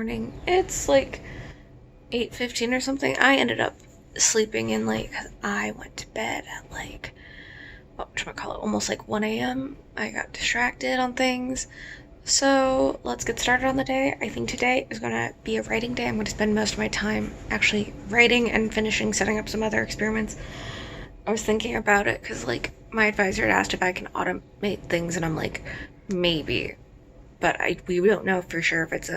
morning. It's like 8:15 or something. I ended up sleeping in late because I went to bed at like, whatchamacallit, almost like 1 a.m. I got distracted on things. So let's get started on the day. I think today is going to be a writing day. I'm going to spend most of my time actually writing and finishing setting up some other experiments. I was thinking about it because like my advisor had asked if I can automate things, and I'm like, maybe. But we don't know for sure if it's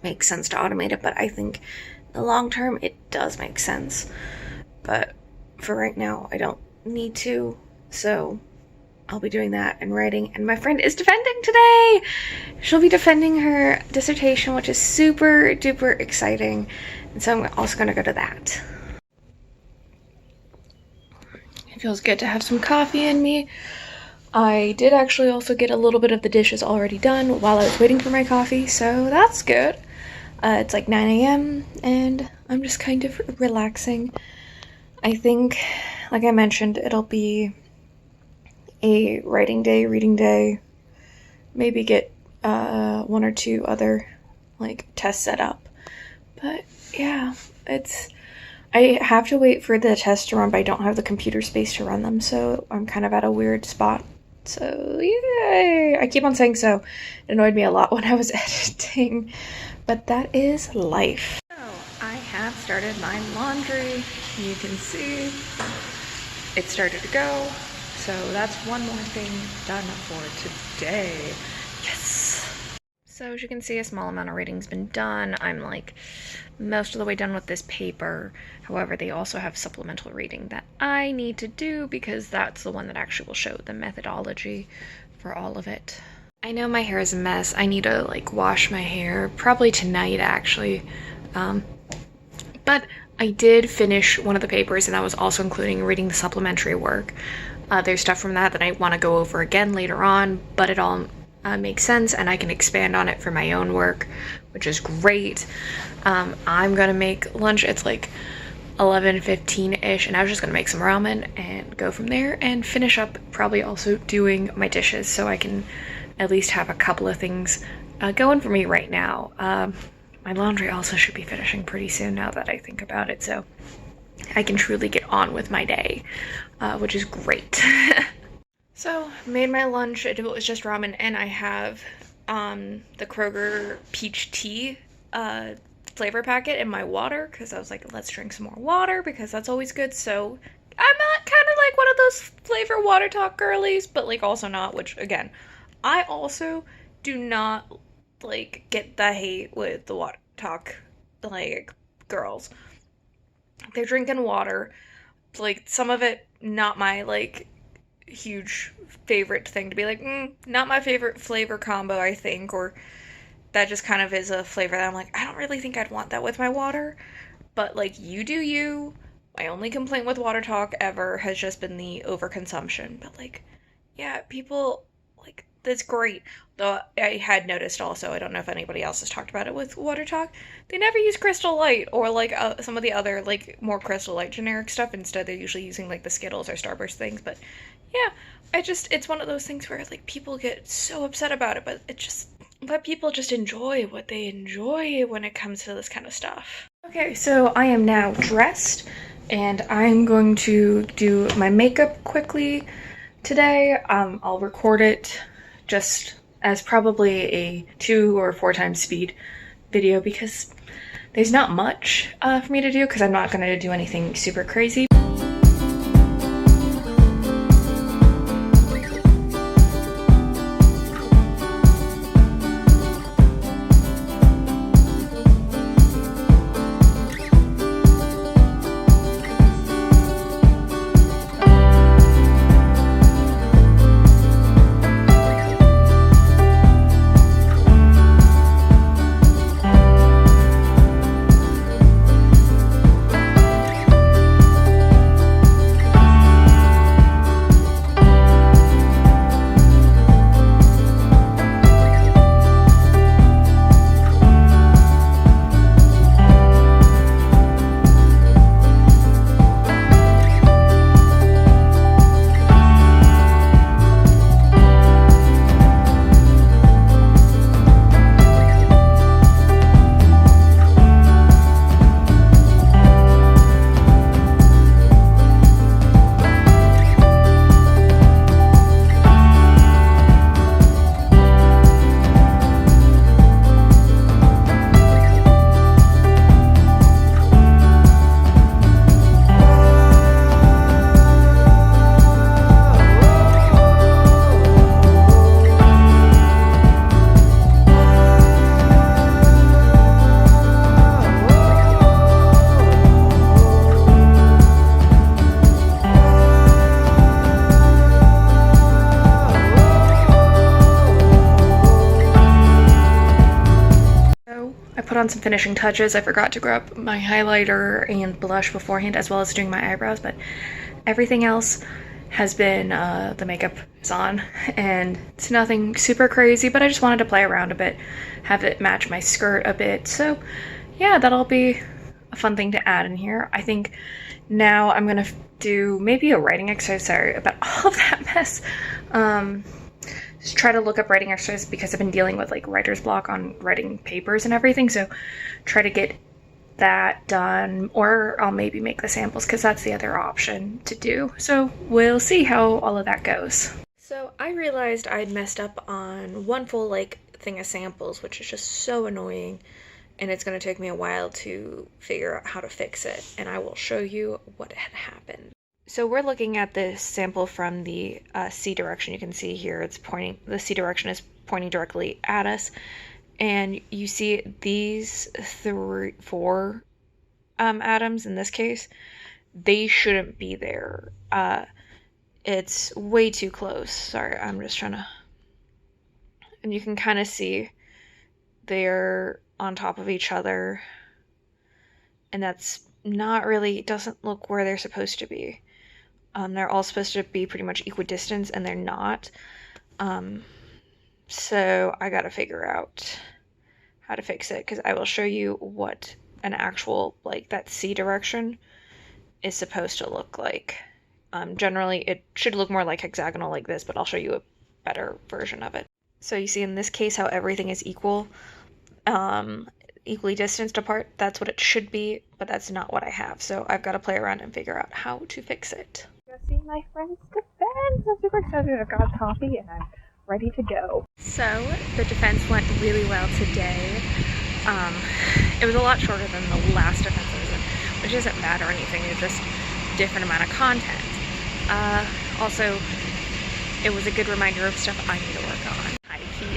makes sense to automate it, but I think in the long term it does make sense. But for right now I don't need to, so I'll be doing that and writing. And my friend is defending today. She'll be defending her dissertation, which is super duper exciting. And so I'm also gonna go to that. It feels good to have some coffee in me. I did actually also get a little bit of the dishes already done while I was waiting for my coffee, so that's good. It's like 9 a.m. and I'm just kind of relaxing. I think, like I mentioned, it'll be a writing day, reading day, maybe get 1 or 2 other like tests set up. But yeah, I have to wait for the test to run, but I don't have the computer space to run them, so I'm kind of at a weird spot. So yay! I keep on saying so. It annoyed me a lot when I was editing, but that is life. So I have started my laundry. You can see it started to go. So that's one more thing done for today. Yes! So as you can see, a small amount of writing's been done. I'm like most of the way done with this paper. However, they also have supplemental reading that I need to do because that's the one that actually will show the methodology for all of it. I know my hair is a mess. I need to like wash my hair probably tonight actually. But I did finish one of the papers, and that was also including reading the supplementary work. There's stuff from that I want to go over again later on, but it all makes sense and I can expand on it for my own work, which is great. I'm gonna make lunch. It's like 11:15-ish, and I was just gonna make some ramen and go from there and finish up probably also doing my dishes so I can at least have a couple of things going for me right now. My laundry also should be finishing pretty soon now that I think about it, so I can truly get on with my day, which is great. So, made my lunch. It was just ramen, and I have the Kroger peach tea flavor packet in my water, because I was like, let's drink some more water, because that's always good. So, I'm not kind of like one of those flavor water talk girlies, but like also not, which again, I also do not like get the hate with the water talk like girls. They're drinking water, like some of it not my like huge favorite thing to be like, not my favorite flavor combo, I think, or that just kind of is a flavor that I'm like, I don't really think I'd want that with my water, but like, you do you. My only complaint with water talk ever has just been the overconsumption, but like, yeah, people, like, that's great. Though I had noticed also, I don't know if anybody else has talked about it with water talk, they never use Crystal Light or like some of the other like more Crystal Light generic stuff. Instead they're usually using like the Skittles or Starburst things. But yeah, it's one of those things where like people get so upset about it, but it just, let people just enjoy what they enjoy when it comes to this kind of stuff. Okay, so I am now dressed and I'm going to do my makeup quickly today. I'll record it just as probably a 2 or 4 times speed video because there's not much for me to do, because I'm not going to do anything super crazy. put on some finishing touches. I forgot to grab my highlighter and blush beforehand, as well as doing my eyebrows, but everything else has been, the makeup is on, and it's nothing super crazy, but I just wanted to play around a bit, have it match my skirt a bit. So yeah, that'll be a fun thing to add in here. I think now I'm gonna do maybe a writing exercise. Sorry about all of that mess. Just try to look up writing exercises because I've been dealing with like writer's block on writing papers and everything, so try to get that done, or I'll maybe make the samples because that's the other option to do. So we'll see how all of that goes. So I realized I'd messed up on one full like thing of samples, which is just so annoying, and it's going to take me a while to figure out how to fix it, and I will show you what had happened. So we're looking at this sample from the C direction. You can see here it's pointing, the C direction is pointing directly at us. And you see these four atoms in this case, they shouldn't be there. It's way too close. Sorry, I'm just trying to... And you can kind of see they're on top of each other. And that's not really, it doesn't look where they're supposed to be. They're all supposed to be pretty much equidistant, and they're not. So I gotta figure out how to fix it, because I will show you what an actual, like, that C direction is supposed to look like. Generally, it should look more like hexagonal like this, but I'll show you a better version of it. So you see in this case how everything is equal, equally distanced apart. That's what it should be, but that's not what I have. So I've got to play around and figure out how to fix it. Go see my friend's defense. I'm super excited. I've got coffee and I'm ready to go. So the defense went really well today. It was a lot shorter than the last defense I was in, which doesn't matter or anything. It's just a different amount of content. Also, it was a good reminder of stuff I need to work on.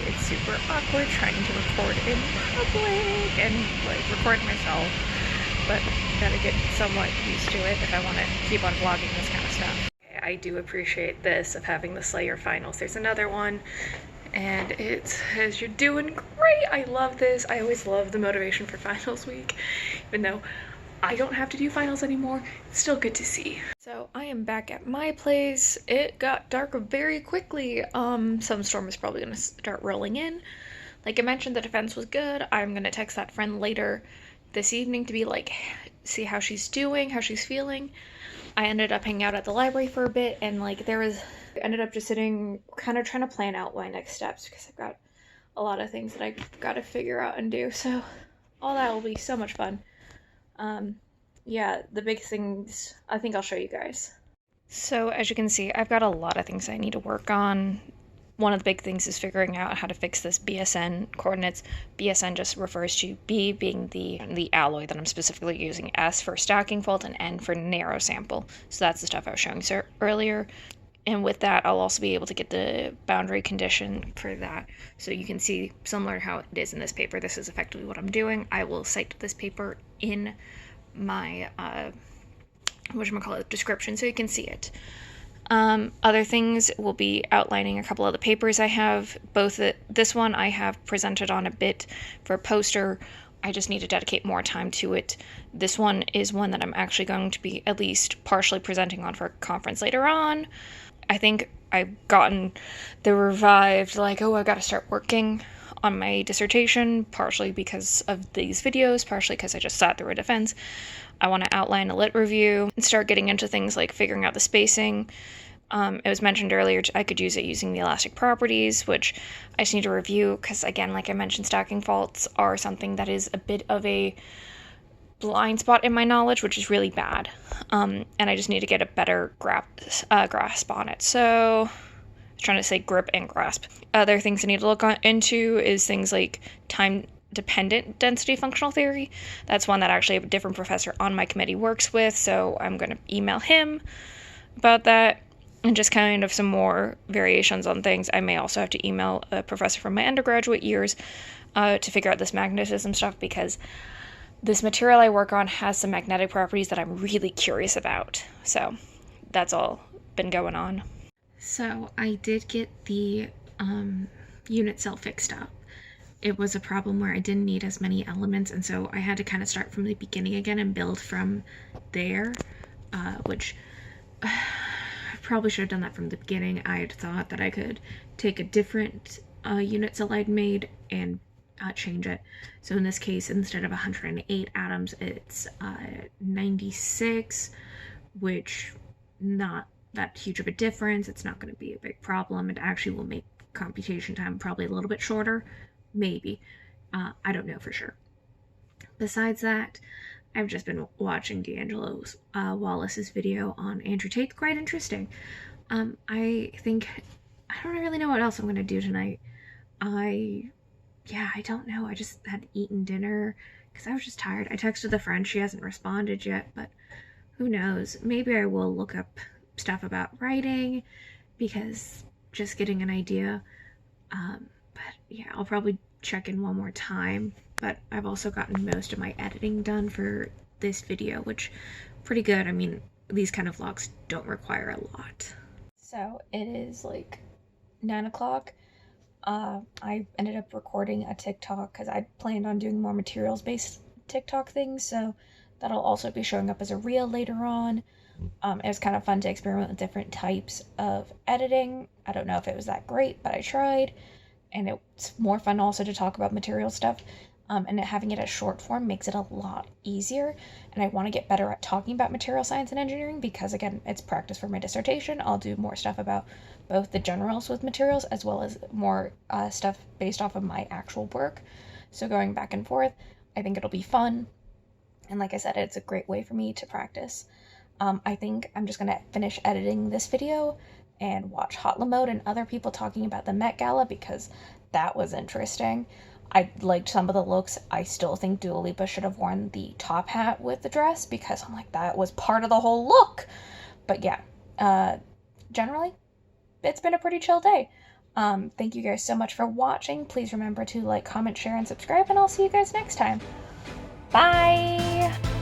It's super awkward trying to record in public and like record myself, but gotta get somewhat used to it if I want to keep on vlogging this kind of stuff. I do appreciate this of having the Slayer finals. There's another one, and it says you're doing great. I love this. I always love the motivation for finals week, even though I don't have to do finals anymore. It's still good to see. So I am back at my place. It got dark very quickly. Some storm is probably gonna start rolling in. Like I mentioned, the defense was good. I'm gonna text that friend later this evening to be like, see how she's doing, how she's feeling. I ended up hanging out at the library for a bit, and like ended up just sitting, kind of trying to plan out my next steps, because I've got a lot of things that I've got to figure out and do. So all that will be so much fun. Yeah, the big things, I think I'll show you guys. So as you can see, I've got a lot of things I need to work on. One of the big things is figuring out how to fix this BSN coordinates. BSN just refers to B being the alloy that I'm specifically using, S for stacking fault, and N for narrow sample. So that's the stuff I was showing earlier. And with that, I'll also be able to get the boundary condition for that. So you can see, similar to how it is in this paper, this is effectively what I'm doing. I will cite this paper in my, description, so you can see it. Other things will be outlining a couple of the papers I have. This one I have presented on a bit for a poster. I just need to dedicate more time to it. This one is one that I'm actually going to be at least partially presenting on for a conference later on. I think I've gotten the revived, like, oh, I gotta start working on my dissertation, partially because of these videos, partially because I just sat through a defense. I want to outline a lit review and start getting into things like figuring out the spacing. It was mentioned earlier I could use it using the elastic properties, which I just need to review because, again, like I mentioned, stacking faults are something that is a bit of a blind spot in my knowledge, which is really bad. And I just need to get a better grasp on it. So I was trying to say grip and grasp. Other things I need to look into is things like time-dependent density functional theory. That's one that actually a different professor on my committee works with, so I'm going to email him about that. And just kind of some more variations on things. I may also have to email a professor from my undergraduate years to figure out this magnetism stuff, because this material I work on has some magnetic properties that I'm really curious about. So that's all been going on. So I did get the unit cell fixed up. it was a problem where I didn't need as many elements, and so I had to kind of start from the beginning again and build from there, which I probably should have done that from the beginning. I had thought that I could take a different unit cell I'd made and change it. So in this case, instead of 108 atoms, it's 96, which not that huge of a difference. It's not going to be a big problem. It actually will make computation time probably a little bit shorter, maybe. I don't know for sure. Besides that, I've just been watching D'Angelo Wallace's video on Andrew Tate. Quite interesting. I think I don't really know what else I'm going to do tonight. I don't know. I just had eaten dinner because I was just tired. I texted the friend. She hasn't responded yet, but who knows? Maybe I will look up stuff about writing because just getting an idea. But yeah, I'll probably check in one more time. But I've also gotten most of my editing done for this video, which pretty good. I mean, these kind of vlogs don't require a lot. So it is like 9 o'clock. I ended up recording a TikTok because I planned on doing more materials-based TikTok things, so that'll also be showing up as a reel later on. It was kind of fun to experiment with different types of editing. I don't know if it was that great, but I tried, and it's more fun also to talk about material stuff. And having it as short form makes it a lot easier, and I want to get better at talking about material science and engineering because, again, it's practice for my dissertation. I'll do more stuff about both the generals with materials as well as more stuff based off of my actual work. So going back and forth, I think it'll be fun, and like I said, it's a great way for me to practice. I think I'm just going to finish editing this video and watch Hot Mode and other people talking about the Met Gala because that was interesting. I liked some of the looks. I still think Dua Lipa should have worn the top hat with the dress because I'm like, that was part of the whole look. But yeah, generally, it's been a pretty chill day. Thank you guys so much for watching. Please remember to like, comment, share, and subscribe, and I'll see you guys next time. Bye!